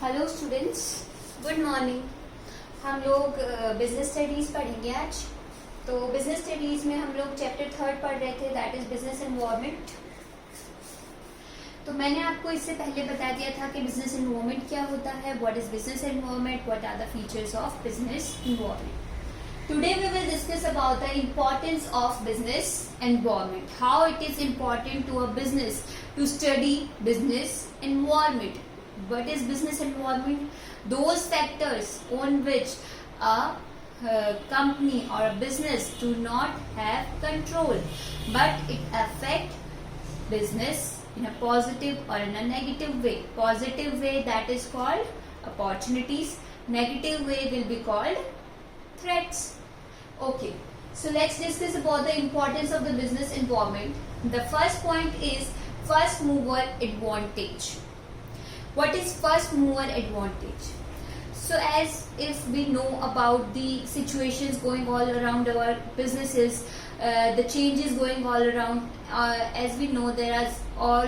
Hello students, good morning. हम लोग business studies पढ़ेंगे आज। तो बिजनेस स्टडीज में हम लोग चैप्टर 3 पढ़ रहे थे, दैट इज बिजनेस एनवायरनमेंट। तो मैंने आपको इससे पहले बता दिया था कि बिजनेस एनवायरनमेंट क्या होता है, what is business environment, what are the features of business environment. Today we will discuss about the importance of business environment, how it is important to a business to study business environment. What is business environment? Those factors on which a company or a business do not have control, but it affect business in a positive or in a negative way. Positive way, that is called opportunities. Negative way will be called threats. Okay, so let's discuss about the importance of the business environment. The first point is first mover advantage. What is first mover advantage? So as if we know about the situations going all around our businesses, the changes going all around, as we know there are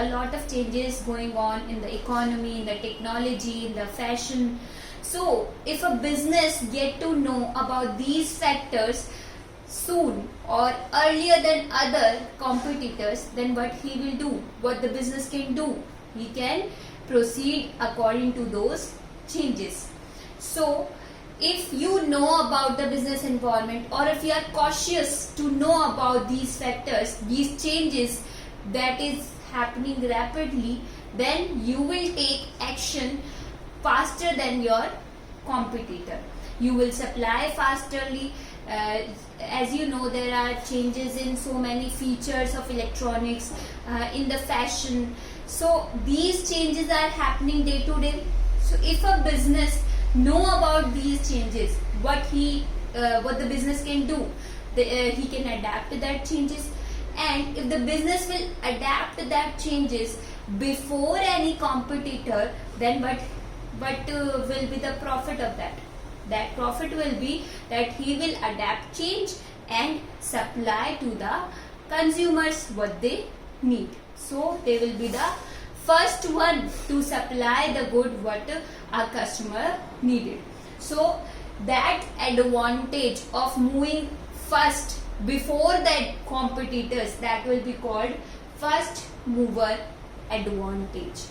a lot of changes going on in the economy, in the technology, in the fashion. So if a business get to know about these factors soon or earlier than other competitors, then what he will do, what the business can do, he can proceed according to those changes. So if you know about the business environment, or if you are cautious to know about these factors, these changes that is happening rapidly, then you will take action faster than your competitor. You will supply fasterly. As you know, there are changes in so many features of electronics, in the fashion. So these changes are happening day to day. So if a business know about these changes, what the business can do, he can adapt to that changes. And if the business will adapt to that changes before any competitor, then what will be the profit of that? That profit will be that he will adapt change and supply to the consumers what they need. So they will be the first one to supply the good what our customer needed. So that advantage of moving first before that competitors, that will be called first mover advantage.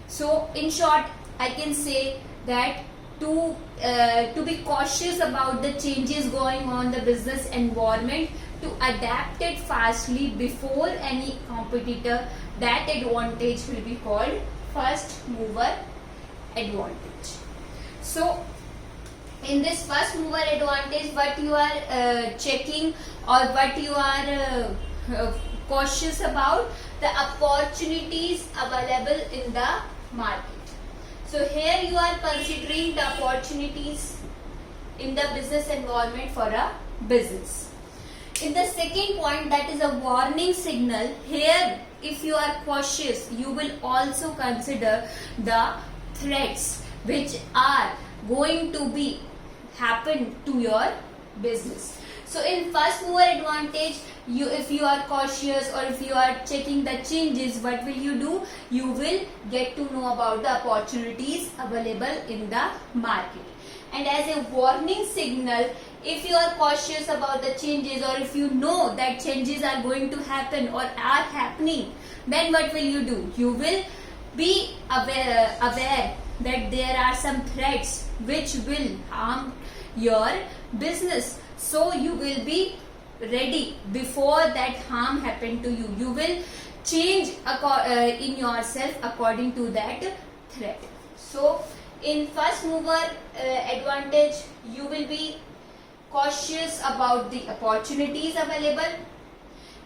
So in short, I can say that to be cautious about the changes going on the business environment, to adapt it fastly before any competitor, that advantage will be called first mover advantage. So in this first mover advantage, what you are checking or what you are cautious about, the opportunities available in the market. So here you are considering the opportunities in the business environment for a business. In the second point, that is a warning signal. Here, if you are cautious, you will also consider the threats which are going to be happen to your business. So in first mover advantage, if you are cautious or if you are checking the changes, what will you do? You will get to know about the opportunities available in the market. And as a warning signal, if you are cautious about the changes, or if you know that changes are going to happen or are happening, then what will you do? You will be aware that there are some threats which will harm your business. So you will be ready before that harm happen to you. You will change in yourself according to that threat. So in first mover advantage, you will be cautious about the opportunities available,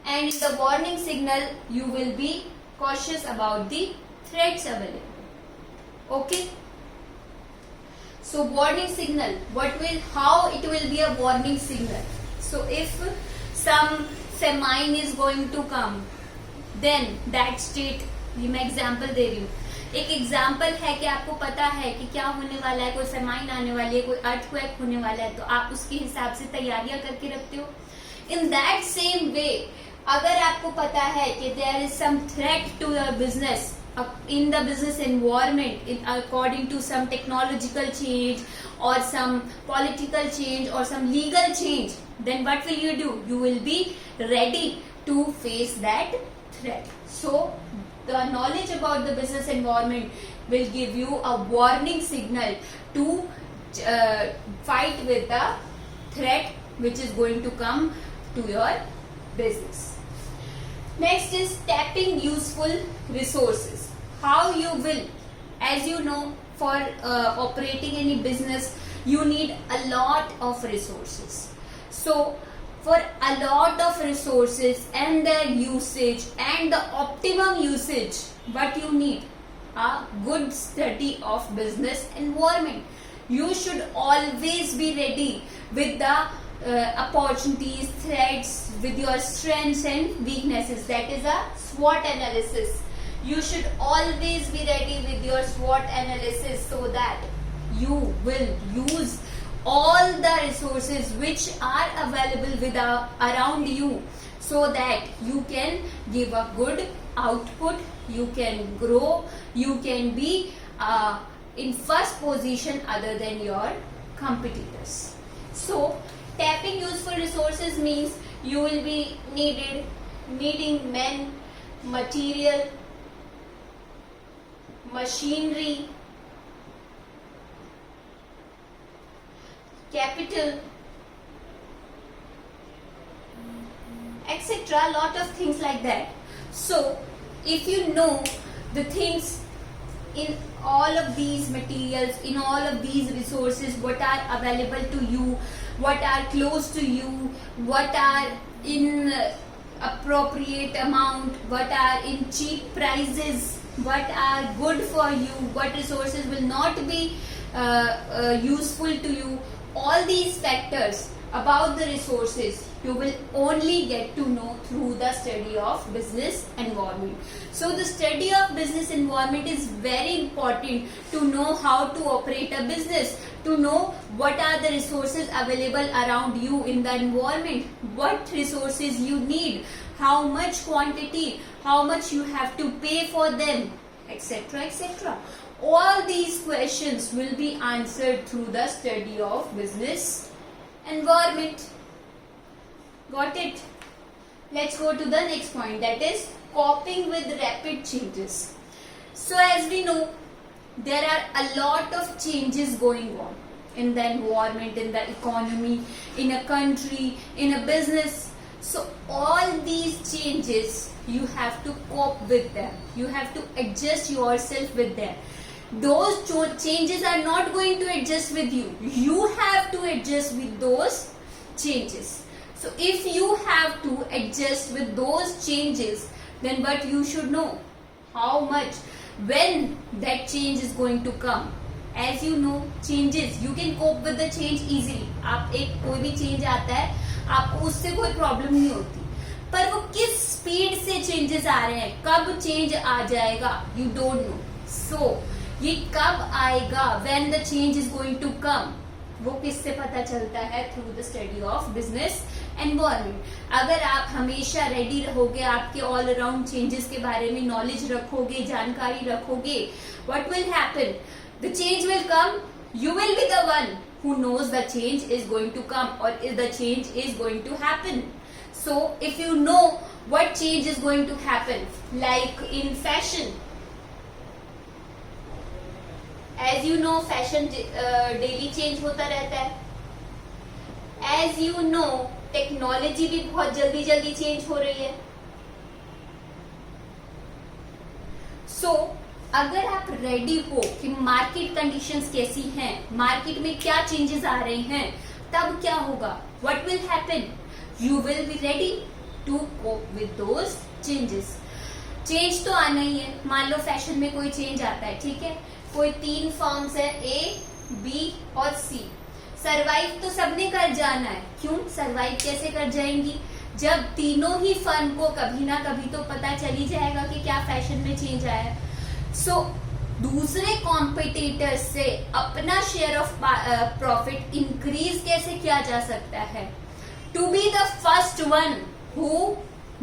and in the warning signal, you will be cautious about the threats available. Okay. So warning signal, how it will be a warning signal? So if some famine is going to come, then that state, ये मैं example दे रही हूँ, एक example है कि आपको पता है कि क्या होने वाला है, कोई फेमाइन आने वाली है, कोई अर्थक्वेक होने वाला है, तो आप उसके हिसाब से तैयारियां करके रखते हो. इन दैट सेम वे, अगर आपको पता है कि there is some threat to your business, in the business environment according to some technological change or some political change or some legal change, then what will you do? You will be ready to face that threat. So the knowledge about the business environment will give you a warning signal to fight with the threat which is going to come to your business. Next is tapping useful resources. How you will, as you know, for operating any business, you need a lot of resources. So for a lot of resources and their usage and the optimum usage, what you need? A good study of business environment. You should always be ready with the opportunities, threats, with your strengths and weaknesses. That is a SWOT analysis. You should always be ready with your SWOT analysis so that you will use all the resources which are available around you, so that you can give a good output, you can grow, you can be in first position other than your competitors. So tapping useful resources means you will be needing men, material, machinery, capital, etc. Lot of things like that. So if you know the things in all of these materials, in all of these resources, what are available to you, what are close to you, what are in appropriate amount, what are in cheap prices, what are good for you, what resources will not be useful to you, all these factors about the resources you will only get to know through the study of business environment. So the study of business environment is very important to know how to operate a business, to know what are the resources available around you in the environment, what resources you need, how much quantity, how much you have to pay for them, etc., etc. All these questions will be answered through the study of business environment. Got it? Let's go to the next point, that is coping with rapid changes. So as we know, there are a lot of changes going on in the environment, in the economy, in a country, in a business. So all these changes, you have to cope with them. You have to adjust yourself with them. Those changes are not going to adjust with you. You have to adjust with those changes. So if you have to adjust with those changes, then what you should know, how much, when that change is going to come. As you know, changes, you can cope with the change easily. आप एक कोई भी change आता है, आपको उससे कोई problem नहीं होती. पर वो किस speed से changes आ रहे हैं, कब change आ जाएगा, you don't know. So ये कब आएगा, when the change is going to come, वो किससे पता चलता है? Through the study of business environment. अगर आप हमेशा रेडी रहोगे, आपके ऑल अराउंड चेंजेस के बारे में नॉलेज रखोगे, जानकारी रखोगे, what will happen? The change will come, you will be the one who knows the change is going to come or if the change is going to happen. So if you know what change is going to happen, like in fashion, as you know, fashion daily change होता रहता है. As you know, technology भी बहुत जल्दी जल्दी change हो रही है. So अगर आप रेडी हो कि मार्केट कंडीशंस कैसी हैं, मार्केट में क्या चेंजेस आ रहे हैं, तब क्या होगा? What will happen? You will be ready to cope with those changes. Change तो आना ही है. मान लो फैशन में कोई चेंज आता है, ठीक है, कोई 3 फर्म्स है, ए, बी और सी. सरवाइव तो सबने कर जाना है. क्यों सरवाइव कैसे कर जाएंगी? जब तीनों ही फर्म को कभी ना कभी तो पता चल ही जाएगा कि क्या फैशन में चेंज आया है. सो दूसरे कॉम्पिटिटर्स से अपना शेयर ऑफ प्रॉफिट इंक्रीज कैसे किया जा सकता है? To be the first one who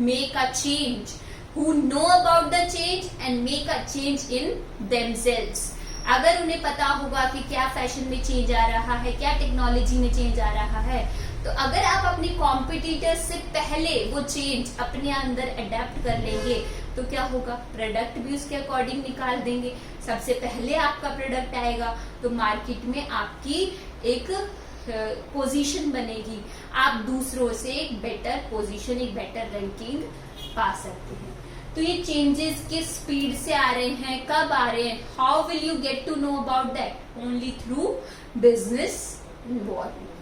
make a change, who know about the change and make a change in themselves. अगर उन्हें पता होगा कि क्या फैशन में चेंज आ रहा है, क्या टेक्नोलॉजी में चेंज आ रहा है, तो अगर आप अपने कॉम्पिटिटर्स से पहले वो चेंज अपने अंदर अडेप्ट कर लेंगे तो क्या होगा, प्रोडक्ट भी उसके अकॉर्डिंग निकाल देंगे. सबसे पहले आपका प्रोडक्ट आएगा तो मार्केट में आपकी एक पोजीशन बनेगी, आप दूसरों से एक बेटर पोजीशन, एक बेटर रैंकिंग पा सकते हैं. तो ये चेंजेस किस स्पीड से आ रहे हैं, कब आ रहे हैं, how will you get to know about that, only through business involvement.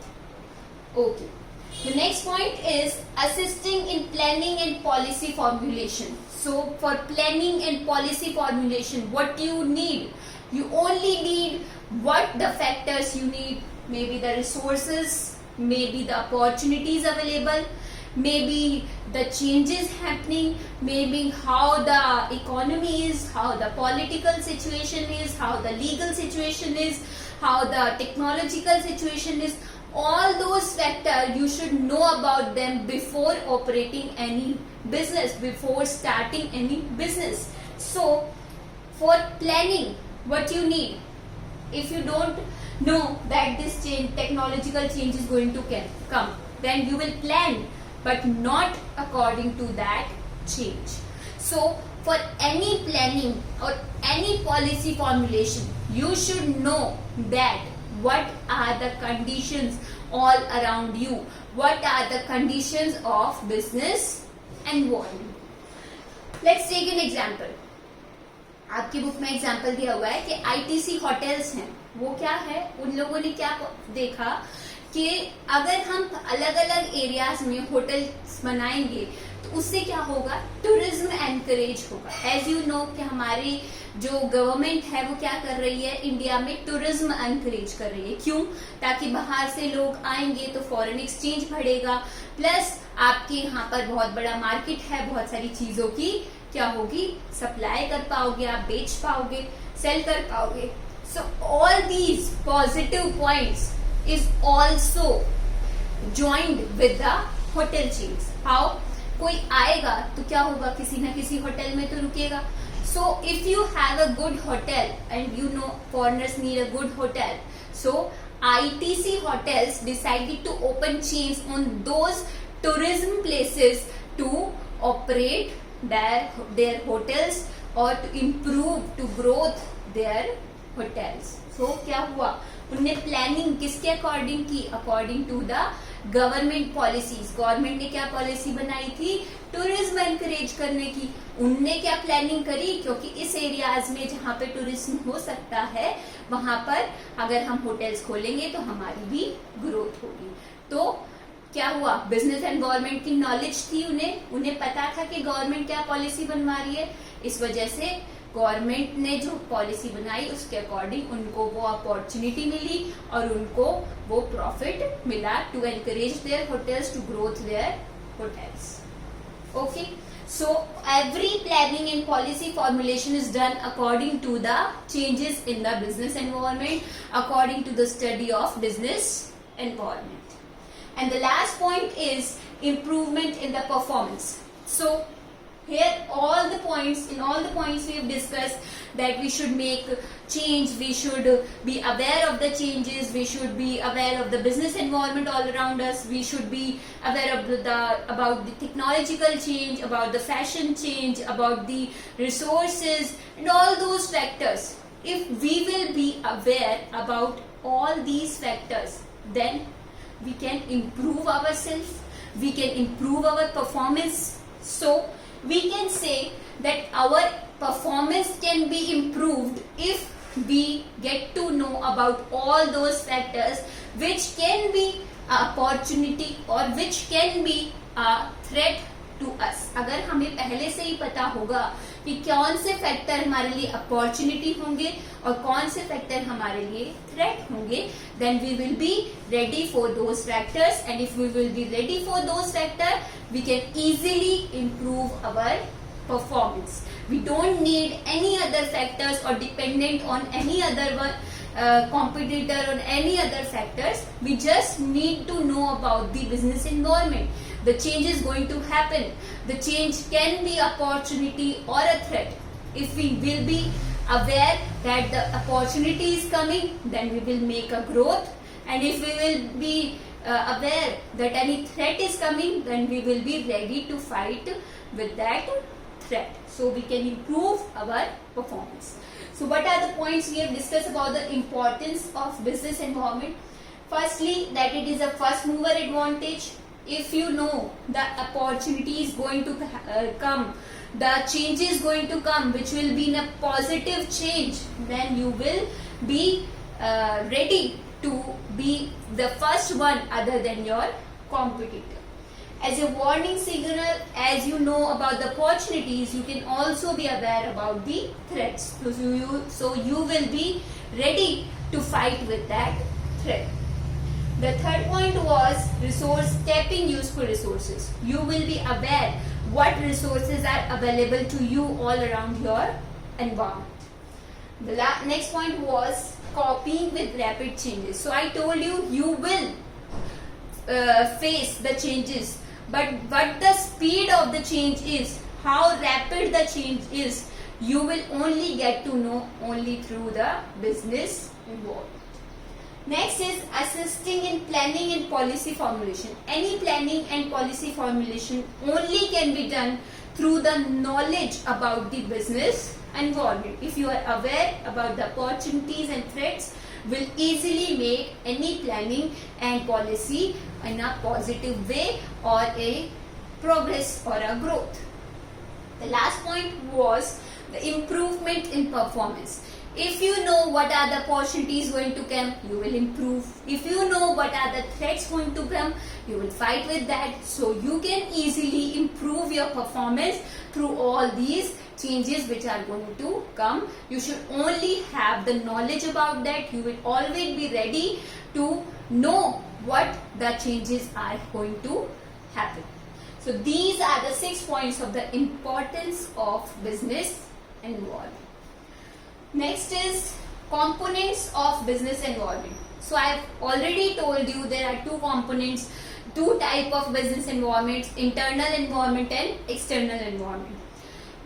Okay. The next point is assisting in planning and policy formulation. So for planning and policy formulation, what do you need? You only need what the factors you need, maybe the resources, maybe the opportunities available, maybe the changes happening, maybe how the economy is, how the political situation is, how the legal situation is, how the technological situation is. All those factors you should know about them before operating any business, before starting any business. So for planning, what you need, if you don't know that this change, technological change is going to come, then you will plan but not according to that change. So for any planning or any policy formulation, you should know that what are the conditions all around you, what are the conditions of business environment. Let's take an example. आपकी book में example दिया हुआ है कि ITC hotels हैं. वो क्या है, उन लोगों ने क्या देखा कि अगर हम अलग अलग एरियाज में होटल्स बनाएंगे तो उससे क्या होगा, टूरिज्म एनकरेज होगा. एज यू नो कि हमारी जो गवर्नमेंट है वो क्या कर रही है, इंडिया में टूरिज्म एनकरेज कर रही है. क्यों, ताकि बाहर से लोग आएंगे तो फॉरेन एक्सचेंज बढ़ेगा, प्लस आपके यहाँ पर बहुत बड़ा मार्केट है, बहुत सारी चीजों की क्या होगी, सप्लाई कर पाओगे, आप बेच पाओगे, सेल कर पाओगे. So all these positive points is also joined with the hotel chains. How, कोई आएगा तो क्या होगा, किसी ना किसी होटल में तो रुकेगा. So if you have a good hotel, and you know foreigners need a good hotel, so ITC hotels decided to open chains on those tourism places to operate their hotels or to improve, to growth their hotels. So क्या हुआ, उनने planning किसके according की, according to the government policies. Government ने क्या policy बनाई थी, tourism encourage करने की. उनने क्या प्लानिंग करी, क्योंकि इस एरियाज में जहाँ पे टूरिज्म हो सकता है वहां पर अगर हम होटल्स खोलेंगे तो हमारी भी ग्रोथ होगी. तो क्या हुआ, बिजनेस एंड गवर्नमेंट की नॉलेज थी, उन्हें पता था कि गवर्नमेंट क्या पॉलिसी बनवा रही है. इस वजह से गवर्नमेंट ने जो पॉलिसी बनाई उसके अकॉर्डिंग उनको वो अपॉर्चुनिटी मिली और उनको वो प्रॉफिट मिला to encourage their hotels, to growth their hotels. Okay, so every planning and policy formulation is done according to the changes in the business environment, according to the study of business environment. And the last point is improvement in the performance. So here all the points we have discussed that we should make change, we should be aware of the changes, we should be aware of the business environment all around us, we should be aware of about the technological change, about the fashion change, about the resources and all those factors. If we will be aware about all these factors, then we can improve ourselves, we can improve our performance. So we can say that our performance can be improved if we get to know about all those factors which can be an opportunity or which can be a threat to us. अगर हमें पहले से ही पता होगा कि कौन से factor हमारे लिए अपॉर्चुनिटी होंगे और कौन से फैक्टर हमारे लिए थ्रेट होंगे, then we will be ready for those factors, and if we will be ready for those factors, we can easily improve our performance. We don't need any other factors or dependent on any other competitor or any other factors. We just need to know about the business environment. the change is going to happen. The change can be opportunity or a threat. If we will be aware that the opportunity is coming, then we will make a growth, and if we will be aware that any threat is coming, then we will be ready to fight with that threat, so we can improve our performance. So what are the points we have discussed about the importance of business environment? Firstly, that it is a first mover advantage. If you know the opportunity is going to come, the change is going to come, which will be in a positive change, then you will be ready to be the first one other than your competitor. As a warning signal, as you know about the opportunities, you can also be aware about the threats. So you will be ready to fight with that threat. The third point was resource tapping useful resources. You will be aware what resources are available to you all around your environment. The next point was copying with rapid changes. So I told you, you will face the changes, but what the speed of the change is, how rapid the change is, you will only get to know only through the business involvement. Next is assisting in planning and policy formulation. Any planning and policy formulation only can be done through the knowledge about the business environment. If you are aware about the opportunities and threats, will easily make any planning and policy in a positive way or a progress or a growth. The last point was the improvement in performance. If you know what are the opportunities going to come, you will improve. If you know what are the threats going to come, you will fight with that. So you can easily improve your performance through all these changes which are going to come. You should only have the knowledge about that. You will always be ready to know what the changes are going to happen. So these are the 6 points of the importance of business environment. Next is components of business environment. So I have already told you there are two components, two type of business environments, internal environment and external environment.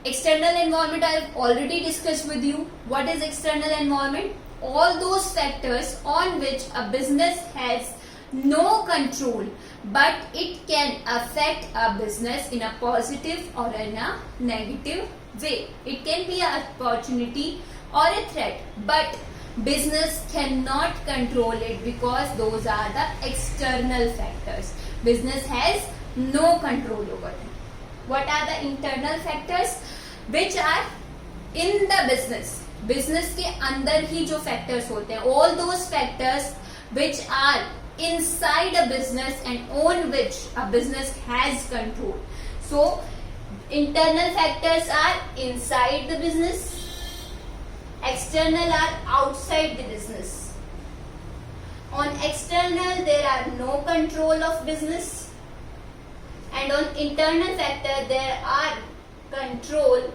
External environment I have already discussed with you. What is external environment? All those factors on which a business has no control, but it can affect a business in a positive or in a negative way. It can be an opportunity or a threat, but business cannot control it because those are the external factors. Business has no control over them. What are the internal factors which are in the business? Business के अंदर ही जो factors होते हैं, all those factors which are inside a business and on which a business has control. So internal factors are inside the business, external are outside the business. On external there are no control of business, and on internal factor there are control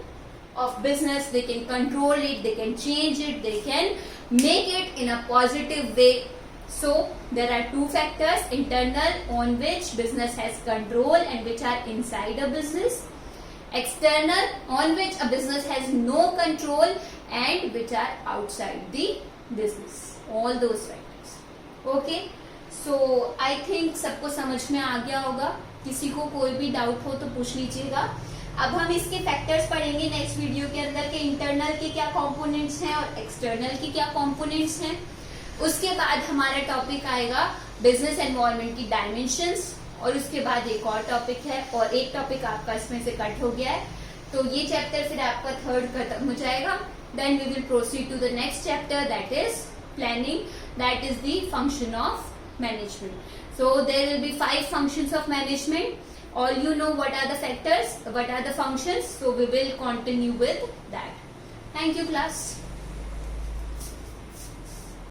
of business. They can control it, they can change it, they can make it in a positive way. So there are two factors, internal on which business has control and which are inside a business, external on which a business has no control and which are outside the business. All those factors. Okay, so I think सबको समझ में आ गया होगा. किसी को कोई भी doubt हो तो पूछ लीजिएगा. अब हम इसके फैक्टर्स पढ़ेंगे नेक्स्ट वीडियो के अंदर के इंटरनल के क्या कंपोनेंट्स हैं और एक्सटर्नल के क्या कंपोनेंट्स हैं. उसके बाद हमारा टॉपिक आएगा बिजनेस एनवायरनमेंट की डायमेंशंस, और उसके बाद एक और टॉपिक है, और एक टॉपिक आपका इसमें से कट हो गया है. तो ये चैप्टर फिर आपका थर्ड खत्म हो जाएगा. Then we will proceed to the next chapter, that is planning, that is the function of management. So there will be 5 functions of management. All you know what are the factors, what are the functions, so we will continue with that. Thank you class.